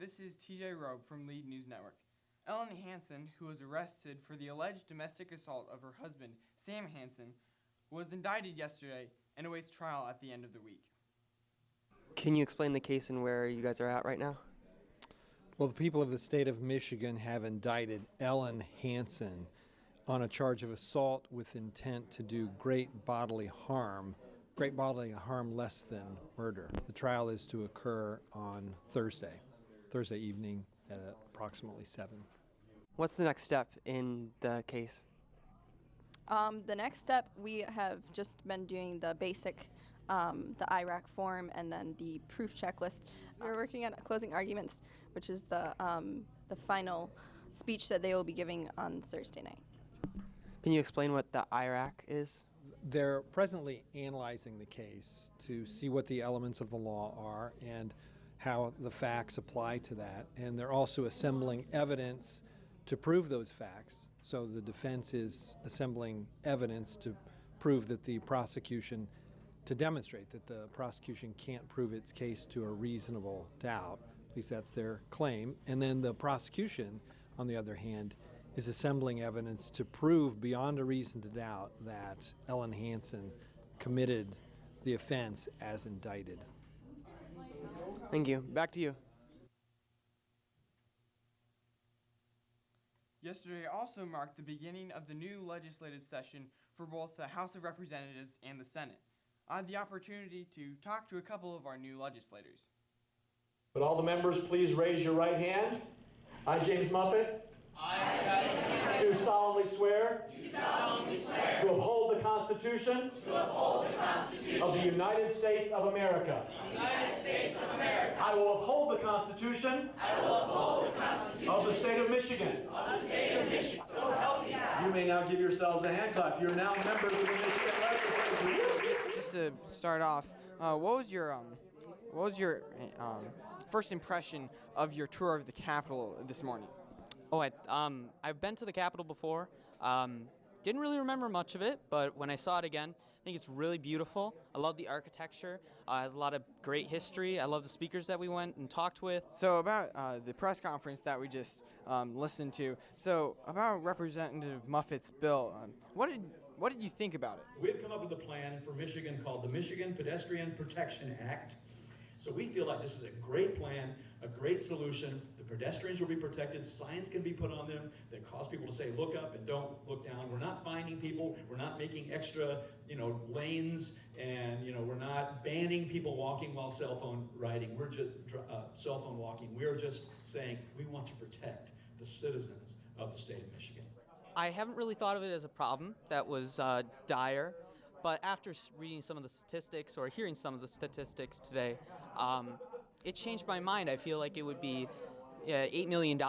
this is TJ Robe from Lead News Network. Ellen Hansen, who was arrested for the alleged domestic assault of her husband, Sam Hansen, was indicted yesterday and awaits trial at the end of the week. Can you explain the case and where you guys are at right now? Well, the people of the state of Michigan have indicted Ellen Hansen on a charge of assault with intent to do great bodily harm less than murder. The trial is to occur on Thursday evening at approximately 7. What's the next step in the case? The next step, we have just been doing the basic, the IRAC form, and then the proof checklist. We're working on closing arguments, which is the final speech that they will be giving on Thursday night. Can you explain what the IRAC is? They're presently analyzing the case to see what the elements of the law are and how the facts apply to that. And they're also assembling evidence to prove those facts. So the defense is assembling evidence to prove that the prosecution, to demonstrate that the prosecution can't prove its case to a reasonable doubt. At least that's their claim. And then the prosecution, on the other hand, is assembling evidence to prove beyond a reason to doubt that Ellen Hansen committed the offense as indicted. Thank you. Back to you. Yesterday also marked the beginning of the new legislative session for both the House of Representatives and the Senate. I had the opportunity to talk to a couple of our new legislators. Would all the members please raise your right hand? I, James Muffett. Do solemnly swear. To uphold the Constitution. Of the United States of America. I will uphold the Constitution. Of the state of Michigan. So help me God. You may now give yourselves a hand clap. You're now members of the Michigan Legislature. Just to start off, what was your first impression of your tour of the Capitol this morning? I've been to the Capitol before. Didn't really remember much of it, but when I saw it again, I think it's really beautiful. I love the architecture. It has a lot of great history. I love the speakers that we went and talked with. So about the press conference that we just listened to. So about Representative Muffett's bill, what did you think about it? We've come up with a plan for Michigan called the Michigan Pedestrian Protection Act. So we feel like this is a great plan, a great solution. The pedestrians will be protected, signs can be put on them that cause people to say, look up and don't look down. We're not finding people, we're not making extra, lanes, and, we're not banning people walking while cell phone riding. We're just cell phone walking. We're just saying we want to protect the citizens of the state of Michigan. I haven't really thought of it as a problem that was dire, but after reading some of the statistics or hearing some of the statistics today, it changed my mind. I feel like it would be $8 million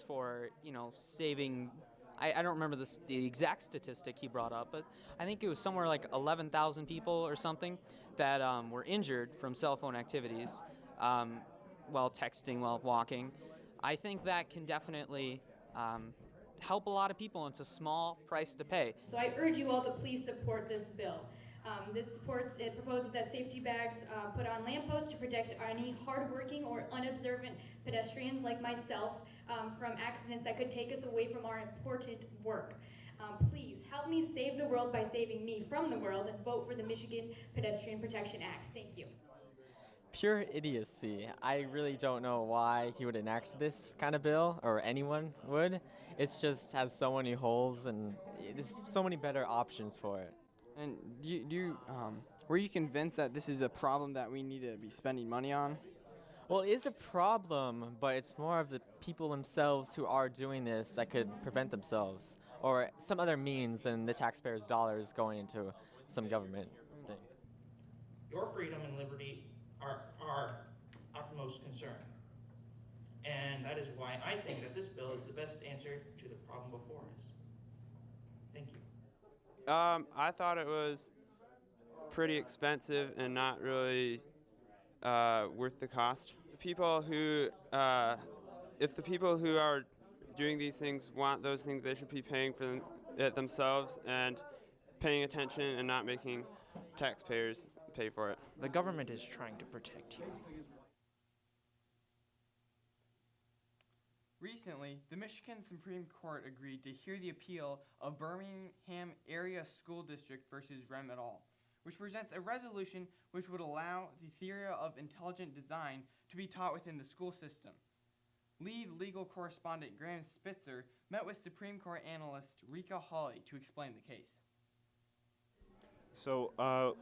for, saving, I don't remember the exact statistic he brought up, but I think it was somewhere like 11,000 people or something that were injured from cell phone activities while texting, while walking. I think that can definitely help a lot of people, and it's a small price to pay. So I urge you all to please support this bill. It proposes that safety bags put on lampposts to protect any hardworking or unobservant pedestrians like myself from accidents that could take us away from our important work. Please help me save the world by saving me from the world, and vote for the Michigan Pedestrian Protection Act. Thank you. Pure idiocy. I really don't know why he would enact this kind of bill, or anyone would. It just has so many holes, and there's so many better options for it. And were you convinced that this is a problem that we need to be spending money on? Well, it is a problem, but it's more of the people themselves who are doing this that could prevent themselves, or some other means than the taxpayers' dollars going into some government thing. Your freedom and liberty are our utmost concern. And that is why I think that this bill is the best answer to the problem before us. Thank you. I thought it was pretty expensive and not really worth the cost. People who, if the people who are doing these things want those things, they should be paying for it themselves and paying attention and not making taxpayers pay for it. The government is trying to protect you. Recently, the Michigan Supreme Court agreed to hear the appeal of Birmingham Area School District versus Rem et al., which presents a resolution which would allow the theory of intelligent design to be taught within the school system. Lead legal correspondent Graham Spitzer met with Supreme Court analyst Rika Hawley to explain the case. So,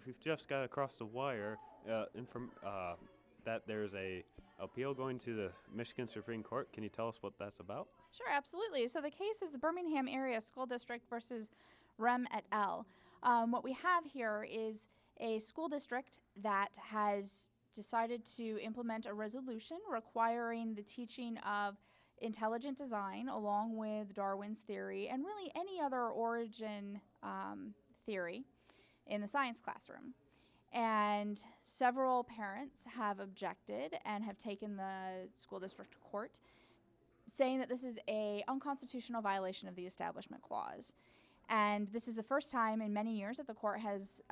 we've just got across the wire that there's a appeal going to the Michigan Supreme Court. Can you tell us what that's about? Sure, absolutely. So the case is the Birmingham Area School District versus Rem et al. What we have here is a school district that has decided to implement a resolution requiring the teaching of intelligent design along with Darwin's theory and really any other origin theory in the science classroom. And several parents have objected and have taken the school district to court, saying that this is an unconstitutional violation of the Establishment Clause. And this is the first time in many years that the court has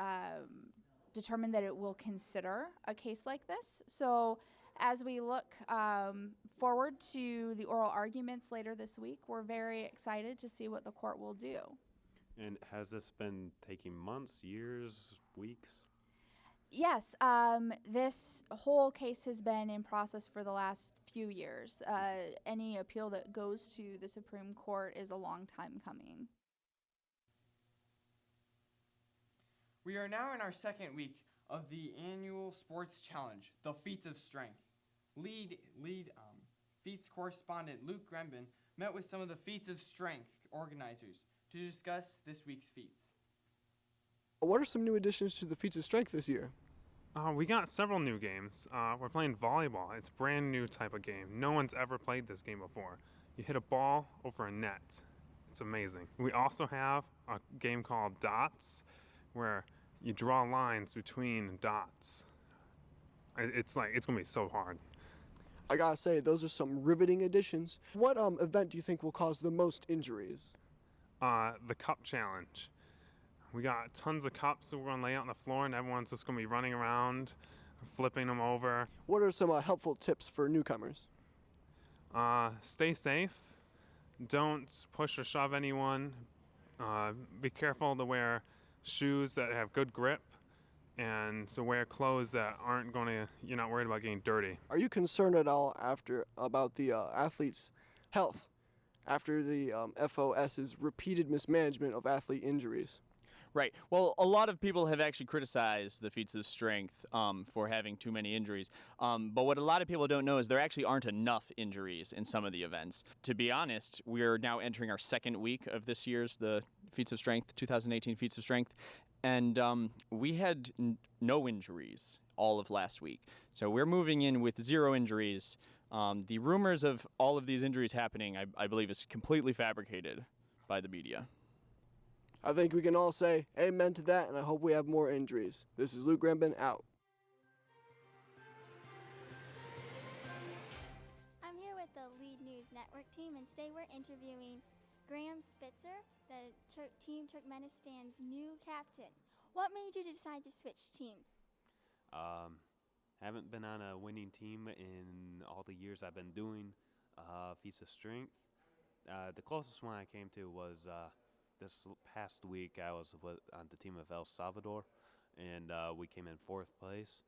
determined that it will consider a case like this. So as we look forward to the oral arguments later this week, we're very excited to see what the court will do. And has this been taking months, years, weeks? Yes, this whole case has been in process for the last few years. Any appeal that goes to the Supreme Court is a long time coming. We are now in our second week of the annual sports challenge, the Feats of Strength. Lead Feats correspondent Luke Gremben met with some of the Feats of Strength organizers to discuss this week's feats. What are some new additions to the Feats of Strength this year? We got several new games. We're playing volleyball. It's a brand new type of game. No one's ever played this game before. You hit a ball over a net. It's amazing. We also have a game called Dots, where you draw lines between dots. It's going to be so hard. I gotta say, those are some riveting additions. What event do you think will cause the most injuries? The cup challenge. We got tons of cups that we're going to lay out on the floor, and everyone's just going to be running around, flipping them over. What are some helpful tips for newcomers? Stay safe. Don't push or shove anyone. Be careful to wear shoes that have good grip, and to wear clothes that you're not worried about getting dirty. Are you concerned at all about the athlete's health after the FOS's repeated mismanagement of athlete injuries? Right. Well, a lot of people have actually criticized the Feats of Strength for having too many injuries. But what a lot of people don't know is there actually aren't enough injuries in some of the events. To be honest, we're now entering our second week of this year's the Feats of Strength, 2018 Feats of Strength. And we had no injuries all of last week. So we're moving in with 0 injuries. The rumors of all of these injuries happening, I believe, is completely fabricated by the media. I think we can all say amen to that, and I hope we have more injuries. This is Luke Gremben out. I'm here with the Lead News Network team, and today we're interviewing Graham Spitzer, the Team Turkmenistan's new captain. What made you decide to switch teams? Haven't been on a winning team in all the years I've been doing Feats of Strength. The closest one I came to was this past week. I was on the team of El Salvador, and we came in 4th place.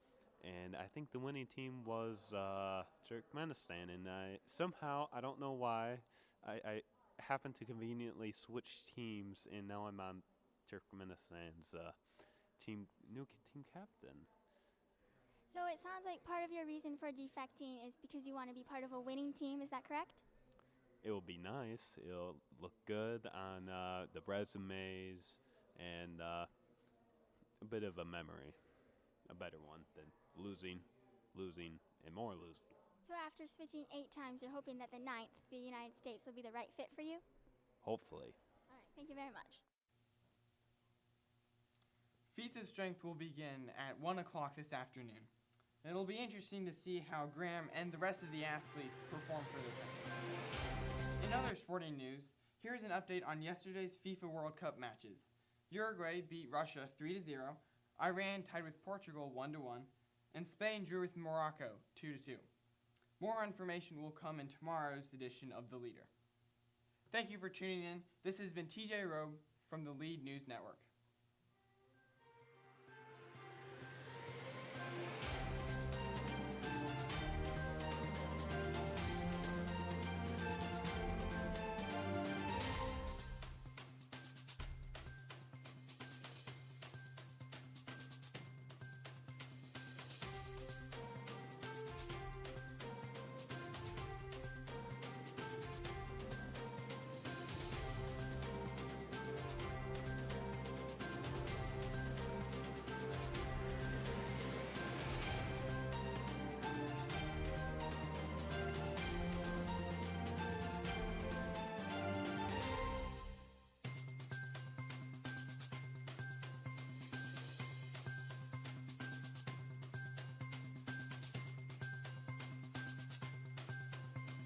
And I think the winning team was Turkmenistan. And I don't know why, I happened to conveniently switch teams, and now I'm on Turkmenistan's new team captain. So it sounds like part of your reason for defecting is because you want to be part of a winning team. Is that correct? It will be nice. It'll look good on the resumes, and a bit of a memory, a better one than losing, and more losing. So after switching 8 times, you're hoping that the 9th, the United States, will be the right fit for you? Hopefully. All right, thank you very much. Feats of Strength will begin at 1 o'clock this afternoon. It'll be interesting to see how Graham and the rest of the athletes perform for their countries. In other sporting news, here's an update on yesterday's FIFA World Cup matches. Uruguay beat Russia 3-0, Iran tied with Portugal 1-1, and Spain drew with Morocco 2-2. More information will come in tomorrow's edition of The Leader. Thank you for tuning in. This has been TJ Robe from the Lead News Network.